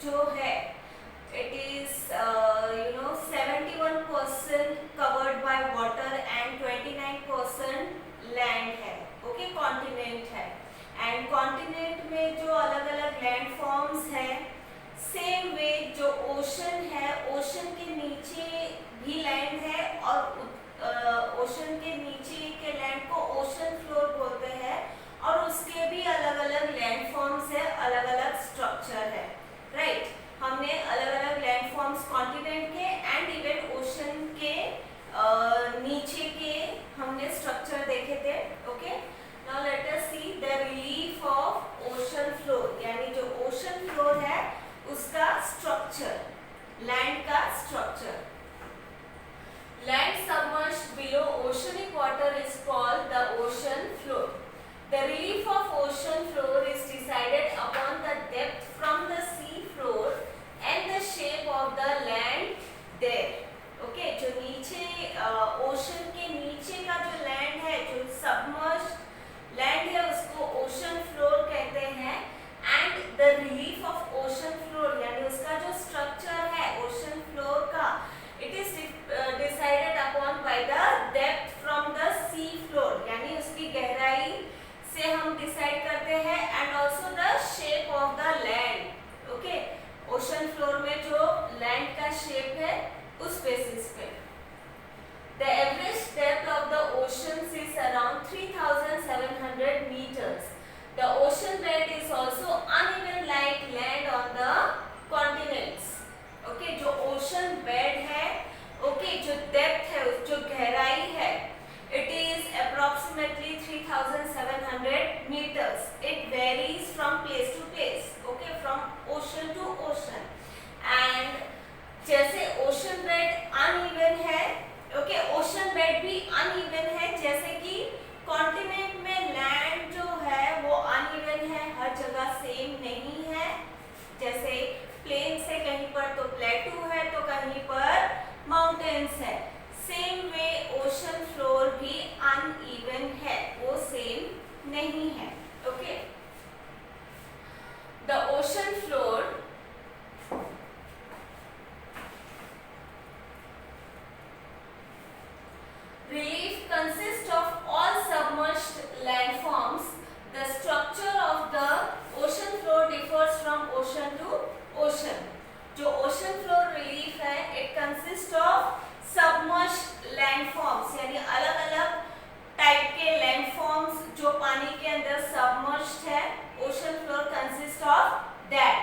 जो है it is 71% covered by water and 29% land है, ओके, कॉन्टिनेंट है। एंड कॉन्टिनेंट में जो अलग अलग लैंड फॉर्म्स है, सेम वे जो ओशन है, ओशन के नीचे भी लैंड है और ओशन के नीचे के लैंड को ओशन फ्लोर बोलते हैं और उसके भी अलग अलग लैंड फॉर्म्स है, अलग अलग स्ट्रक्चर है, राइट। हमने अलग अलग लैंड फॉर्म्स कॉन्टिनेंट के एंड इवन ओशन के नीचे के हमने स्ट्रक्चर देखे थे, okay. Now let us see the relief of ocean floor, यानी जो ओशन फ्लोर है उसका स्ट्रक्चर, लैंड का structure. Land submerged below oceanic water is called the ocean floor. The relief of ocean floor is decided upon the depth from the sea floor and the shape of the land there. Okay, जो नीचे ocean के नीचे का जो land है, जो submerged land है, उसको ओशन फ्लोर कहते हैं। And the relief of ocean floor यानी उसका जो स्ट्रक्चर है ओशन फ्लोर का, it is decided upon by the depth from the sea floor, यानी उसकी गहराई से हम डिसाइड करते हैं and also the shape of the land, okay. Ocean floor में जो लैंड का शेप है उस बेसिस पे। The average depth of the oceans is around 3700 meters. The ocean bed is also uneven like land on the continents. Okay, जो ocean bed है, okay, जो depth है, जो गहराई है, it is approximately 3700 meters. It varies from place to place, okay, from ocean to ocean. And जैसे ocean bed uneven है, okay, ocean bed भी uneven है, जैसे कि continent में land जो है वो uneven है, हर जगह same नहीं है। जैसे plain से कहीं पर तो plateau है तो कहीं पर mountains है, सेम वे ओशन फ्लोर भी अनइवन है, वो सेम नहीं है, okay. The ocean floor relief consists of all submerged landforms. The structure of the ocean floor differs from ocean to ocean. जो ocean floor relief है, it consists of submerged landforms, यानी अलग अलग type के landforms जो पानी के अंदर सबमर्ज्ड है। Ocean floor consist of that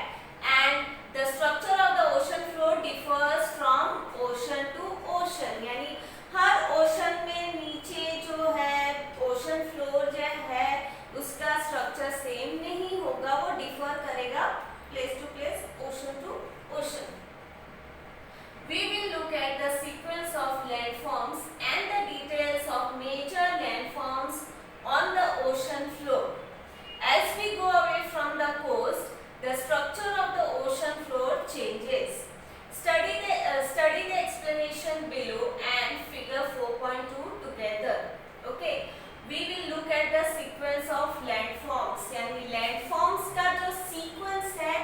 and the structure of the ocean floor differs from ocean to ocean, यानी हर ओशन में नीचे जो है ओशन फ्लोर जो है उसका स्ट्रक्चर सेम नहीं होगा, वो डिफर करेगा place to place, ocean to ocean. We will look at the sequence of landforms and the details of major landforms on the ocean floor. As we go away from the coast, the structure of the ocean floor changes. Study the explanation below and figure 4.2 together. Okay, we will look at the sequence of landforms, यानी landforms का जो sequence है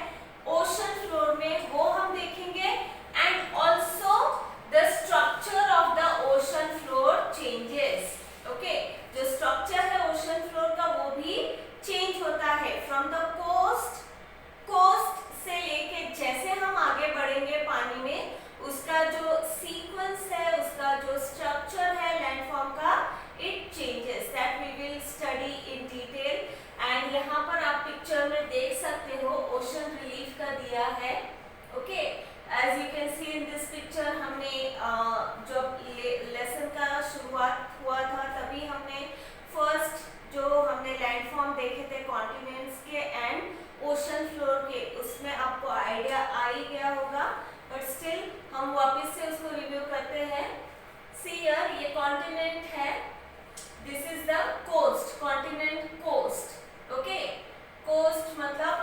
ocean floor में वो हम देखेंगे। And also the structure of the ocean floor changes. Okay, जो structure है ocean floor का वो भी change होता है from the coast से लेके जैसे हम आगे बढ़ेंगे पानी में, उसका जो sequence है, उसका जो structure है landform का, it changes. That we will study in detail. And यहाँ पर आप picture में देख सकते हो ocean relief का दिया है, okay. As you can see in this picture, हमने जब लेसन का शुरुआत हुआ था तभी हमने फर्स्ट जो हमने लैंडफॉर्म देखे थे कॉन्टिनेंट्स के एंड ओशन फ्लोर के, उसमें आपको आइडिया आ ही गया होगा, बट स्टिल हम वापस से उसको रिव्यू करते हैं। सी हियर, ये कॉन्टिनेंट है, this is the coast, continent coast, okay. Coast मतलब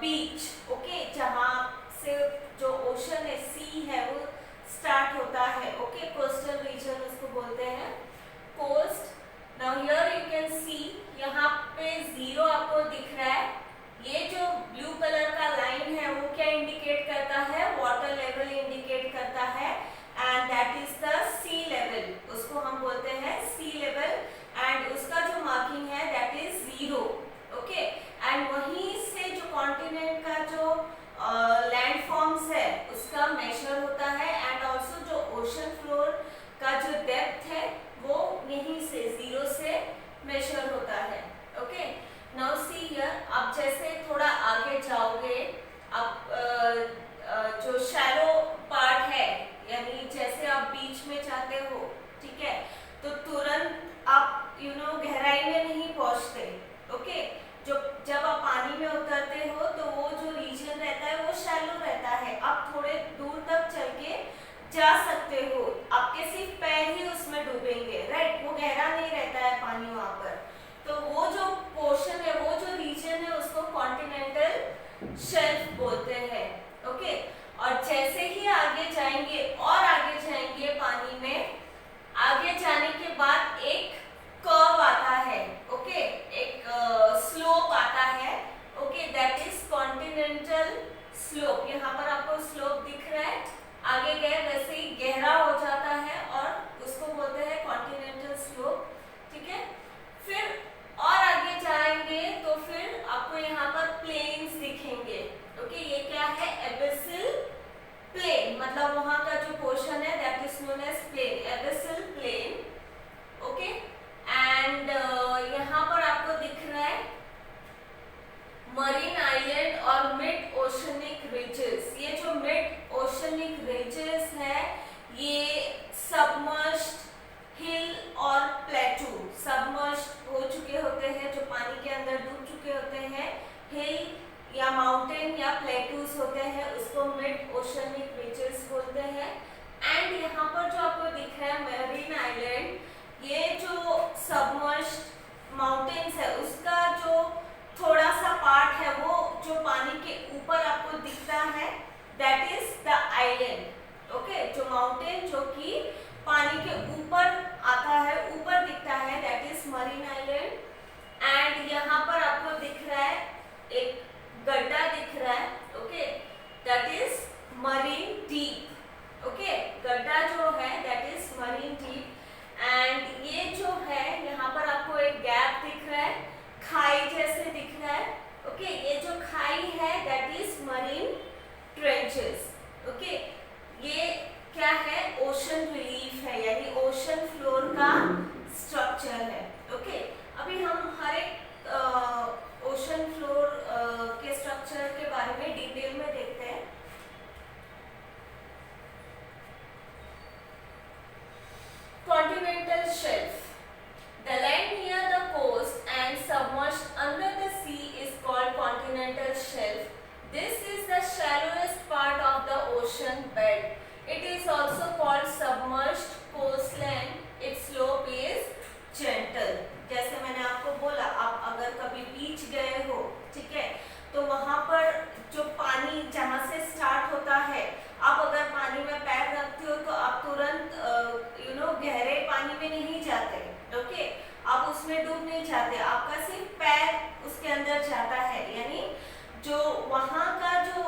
बीच, ओके, जहाँ मेजर होता है। ओके, नाउ सी हियर, आप जैसे थोड़ा आगे जाओगे, आप जो शैलो पार्ट है, यानी जैसे आप बीच में जाते हो, ठीक है, तो तुरंत आप गहराई में नहीं पहुंचते। ओके, जो जब आप पानी में उतरते हो तो वो जो रीजन रहता है वो शैलो रहता है, आप थोड़े दूर तक चल के जा सकते हो, आपके सिर्फ पैर ही उसमें डूबेंगे, राइट, वो गहरा नहीं रहता है पानी वहां पर। तो वो जो पोर्शन है, वो जो रीजन है, उसको कॉन्टिनेंटल शेल्फ बोलते हैं। ओके, और जैसे ही आगे जाएंगे और आगे जाएंगे पानी में, आगे जाने के बाद एक कर्व आता है, ओके, एक स्लोप आता है, okay, that is continental slope. यहाँ पर आपको स्लोप दिख रहा है, आगे गए वैसे ही गहरा हो जाता है और उसको बोलते हैं कॉन्टिनेंटल स्लोप। ठीक है, फिर और आगे जाएंगे तो फिर आपको यहाँ पर प्लेन्स दिखेंगे। ओके, ये क्या है, एबिसिल प्लेन, मतलब वहां का जो पोर्शन है that is known as plain, abyssal plain. Okay, and यहाँ पर आपको दिख रहा है मरीन आइलैंड और मिड ओशनिक रिजेस। ये जो मिड ओशनिक रिजेस है, ये सबमर्ज्ड हिल और प्लेटू, सबमर्ज्ड हो चुके होते हैं, जो पानी के अंदर डूब चुके होते हैं, हिल या माउंटेन या प्लेटूज होते हैं, उसको मिड ओशनिक रिजेस बोलते हैं। एंड यहाँ पर जो आपको दिख रहा है मरीन आइलैंड, ये जो सबमर्ज्ड माउंटेन्स है उसका जो थोड़ा सा पार्ट है, वो जो पानी के ऊपर आपको दिखता है, that is the island. Okay, जो माउंटेन जो कि पानी के ऊपर आता है, ऊपर दिखता है, that is marine island. And यहाँ पर आपको दिख रहा है एक गड्ढा दिख रहा है, okay, that is marine deep. Okay, गड्ढा जो है that is marine deep. And ये जो है यहाँ पर आपको एक गैप दिख रहा है, खाई जैसे दिख रहा है। ओके, ये जो खाई है that is marine trenches. Okay, ये क्या है, ओशन रिलीफ है, यानी ओशन फ्लोर का स्ट्रक्चर है। ओके, अभी हम हर एक ओशन फ्लोर के स्ट्रक्चर के बारे में डिटेल में देखते हैं। Continental shelf. The land near the coast and submerged under the sea is called continental shelf. This is the shallowest part of the ocean bed. It is also called submerged coastline. Its slope is gentle. जैसे मैंने आपको बोला, आप अगर कभी बीच गए हो, ठीक है, तो वहां पर जो पानी जहां से स्टार्ट होता है, आप अगर पानी में पैर रखते हो तो आप तुरंत गहरे पानी में नहीं जाते। ओके, आप उसमें डूब नहीं जाते, आपका सिर्फ पैर उसके अंदर जाता है, यानी जो वहां का जो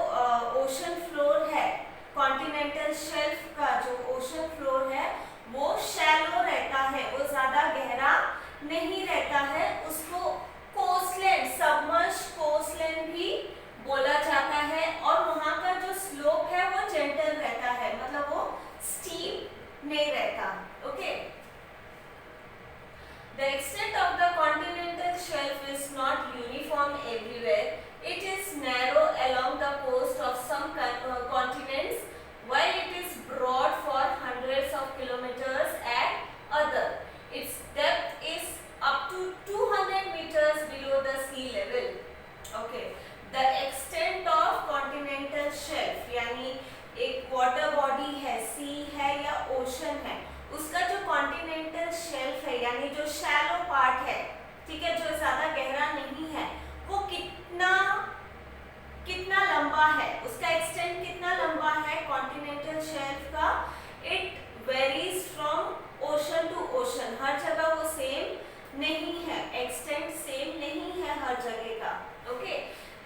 ओशन फ्लोर है, कॉन्टिनेंटल शेल्फ का जो ओशन फ्लोर है, वो शैलो रहता है, वो ज्यादा गहरा नहीं रहता है, उसको कोस्टलैंड, सबमर्ज्ड कोस्टलैंड भी बोला जाता है। और वहां का जो स्लोप है वो जेंटल रहता है, मतलब वो स्टीप नहीं रहता। Okay, the extent of the continental shelf is not uniform everywhere. It is narrow along the coast of some continents, while it is broad for hundreds of kilometers at other. Its depth is up to 200 meters below the sea level. Okay, the extent of continental shelf, यानी एक water body है, सी है या ocean है, उसका जो continental shelf है, यानी जो शैलो पार्ट है, ठीक है, जो ज्यादा गहरा नहीं है, वो कितना लंबा है, उसका एक्सटेंट कितना लंबा है कॉन्टिनेंटल शेल्फ का, it varies from ocean to ocean. हर जगह वो सेम नहीं है, एक्सटेंट सेम नहीं है हर जगह का। Okay,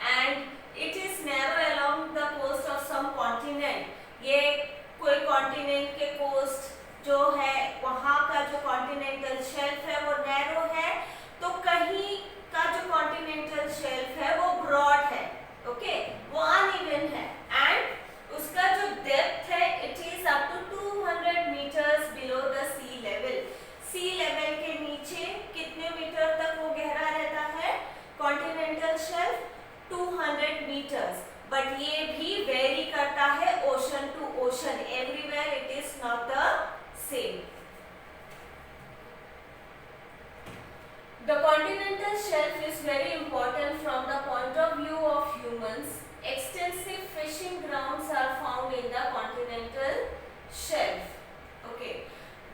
and it is narrow along the coast of some continent. ये कोई कॉन्टिनेंट के कोस्ट जो है, वहां का जो कॉन्टिनेंटल शेल्फ है वो नैरो है, तो कहीं का जो कॉन्टिनेंटल शेल्फ है वो ब्रॉड है। ओके, वो अनइवन है। एंड उसका जो डेप्थ है it is up to 200 metres below the sea level. Sea level के नीचे कितने मीटर बट ये भी वेरी करता है ocean to ocean, everywhere it is not the same. The continental shelf is very important from the point of view of humans. Extensive fishing grounds are found in the continental shelf. Okay.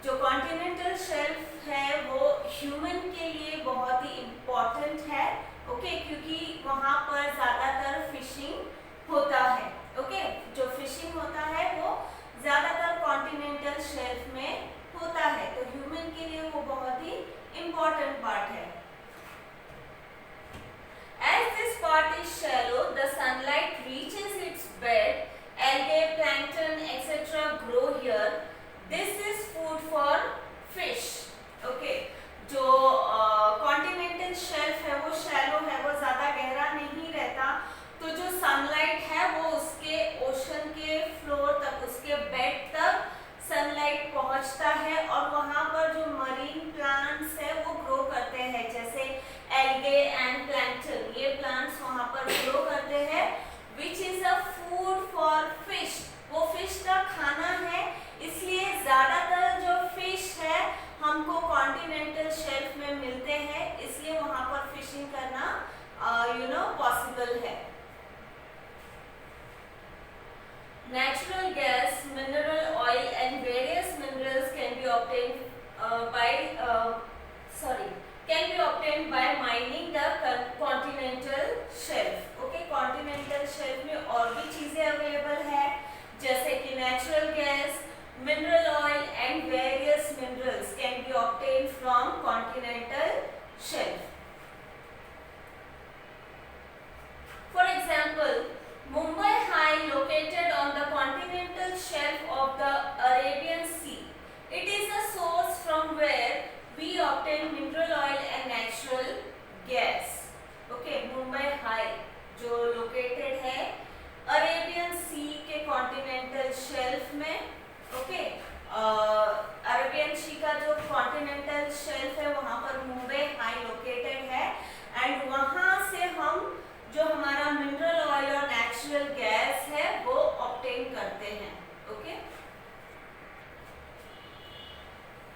जो continental shelf है वो human के लिए बहुत ही important है, okay? क्योंकि वहाँ पर ज़्यादातर fishing होता है, okay? जो fishing होता है वो ज़्यादातर continental shelf में होता है, तो human के लिए वो बहुत ही important part है। As this part is shallow, the sunlight reaches its bed, algae, plankton, etc. grow here. This is food for fish. Okay. जो continental shelf है वो shallow है, वो ज़्यादा गहरा नहीं रहता, तो जो sunlight है वो उसके ocean के floor तक, उसके bed तक सनलाइट पहुंचता है और वहां पर जो मरीन प्लांट्स है वो ग्रो करते हैं, जैसे एल्गे एंड प्लैंकटन, ये प्लांट्स वहां पर ग्रो करते हैं, which is a food for fish, वो फिश का खाना है, इसलिए ज्यादातर जो फिश है हमको कॉन्टिनेंटल शेल्फ में मिलते हैं, इसलिए वहां पर फिशिंग करना पॉसिबल है। Natural gas, mineral oil and various minerals can be obtained by mining the continental shelf. Okay, continental shelf में और भी चीजें अवेलेबल है, जैसे कि natural gas, mineral oil and various minerals can be obtained from continental shelf. For example, Mumbai High, located on the continental shelf of the Arabian Sea. It is a source from where we obtain mineral oil and natural gas. Okay, Mumbai High जो located है Arabian Sea के continental shelf में, okay, Arabian Sea का जो continental shelf है वहाँ पर Mumbai High located है, and वहाँ से हम जो हमारा मिनरल ऑयल और नेचुरल गैस है वो ऑब्टेन करते हैं। Okay,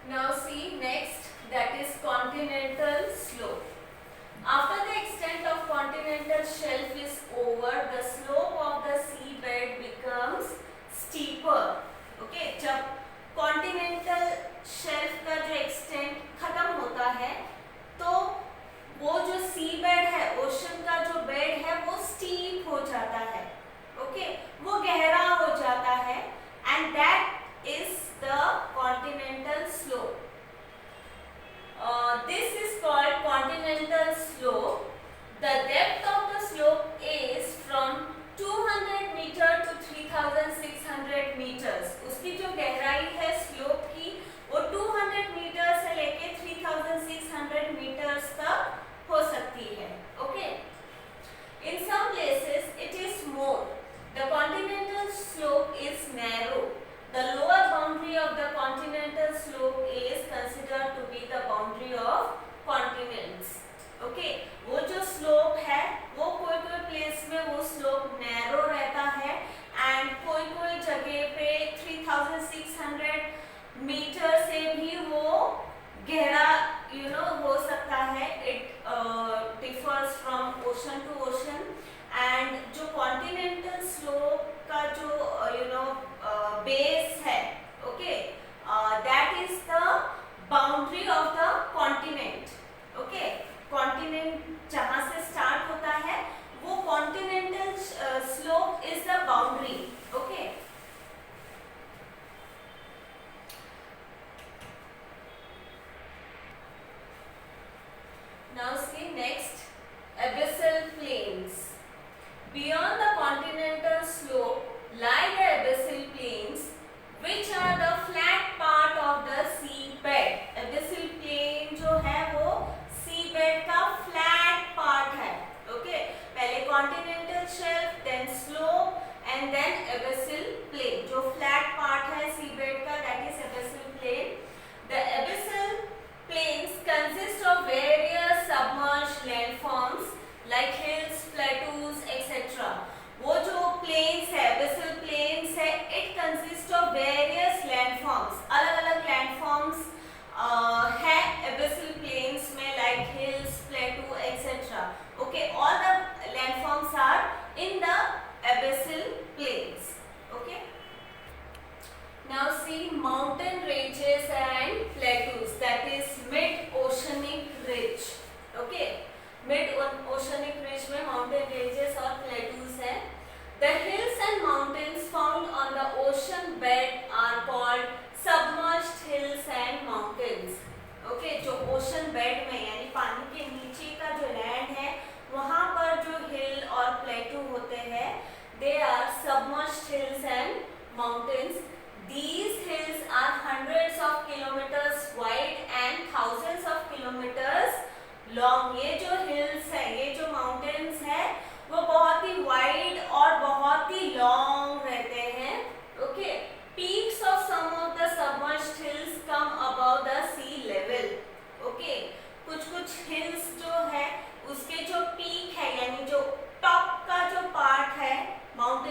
now see next, that is continental slope. After the extent of continental shelf is over, the slope of the sea bed becomes steeper. Okay, जब कॉन्टिनेंटल शेल्फ का जो extent खत्म होता है तो वो जो सी बेड है, ओशन का जो बेड है वो स्टीप हो जाता है, ओके, वो गहरा हो जाता है, and that is the continental slope. This is called continental slope. The depth of the slope is from 200 metre to 3600 metres. उसकी जो गहराई है स्लोप की वो 200 मीटर से लेके 3600 मीटर्स तक हो सकती है। Okay, in some places it is more. The continental slope is narrow. The lower boundary of the continental slope is considered to be the boundary of continents. Okay, वो जो स्लोप है वो कोई कोई प्लेस में वो स्लोप नैरो रहता है, एंड कोई कोई जगह पे 3600 मीटर से भी वो गहरा हो सकता है। It differs from ocean to ocean, and जो कॉन्टिनेंटल स्लोप का जो बेस है, okay, that is the boundary of the continent. Okay, continent जहां से स्टार्ट होता है वो continental slope is the boundary. Okay, now see next, abyssal plains. Beyond the continental slope lie the abyssal plains, which are the flat part of the sea bed. Abyssal plain जो है वो sea bed का flat part है। Okay, पहले continental shelf, then slope and then abyssal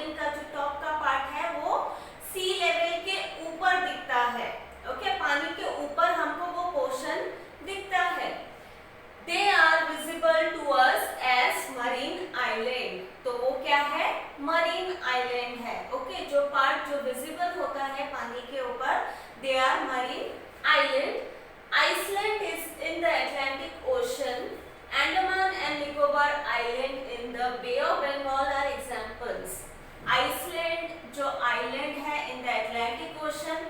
mountain का जो top का part है वो सी लेवल के ऊपर दिखता है। ओके, पानी के ऊपर हमको वो पोर्शन दिखता है। They are visible to us as marine island. तो वो क्या है? मरीन आइलैंड है। ओके, जो पार्ट जो विजिबल होता है पानी के ऊपर, they are marine island. Iceland is in the Atlantic Ocean. Andaman and Nicobar Island in the Bay of Bengal are examples. Iceland जो island है in the Atlantic Ocean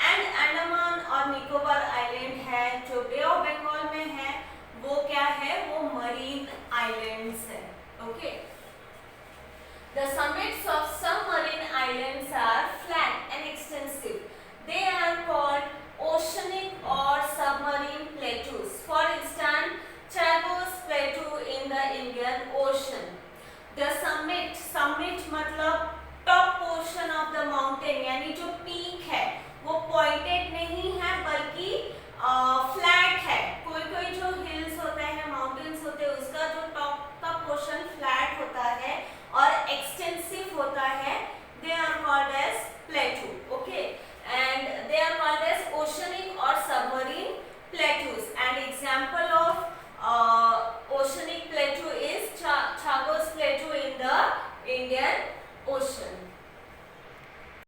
and Andaman और Nicobar Island है जो Bay of Bengal में है, वो क्या है? वो marine islands है। Okay. The summits of some marine islands are flat and extensive. They are called oceanic or submarine plateaus. For instance, Chagos Plateau in the Indian Ocean. The summit मतलब top portion of the mountain, यानी जो peak है वो pointed नहीं है बल्कि flat है। कोई जो hills होते हैं, mountains होते हैं, उसका जो top का portion flat होता है और extensive होता है, they are called as plateau. Okay, and they are called as oceanic or submarine plateaus.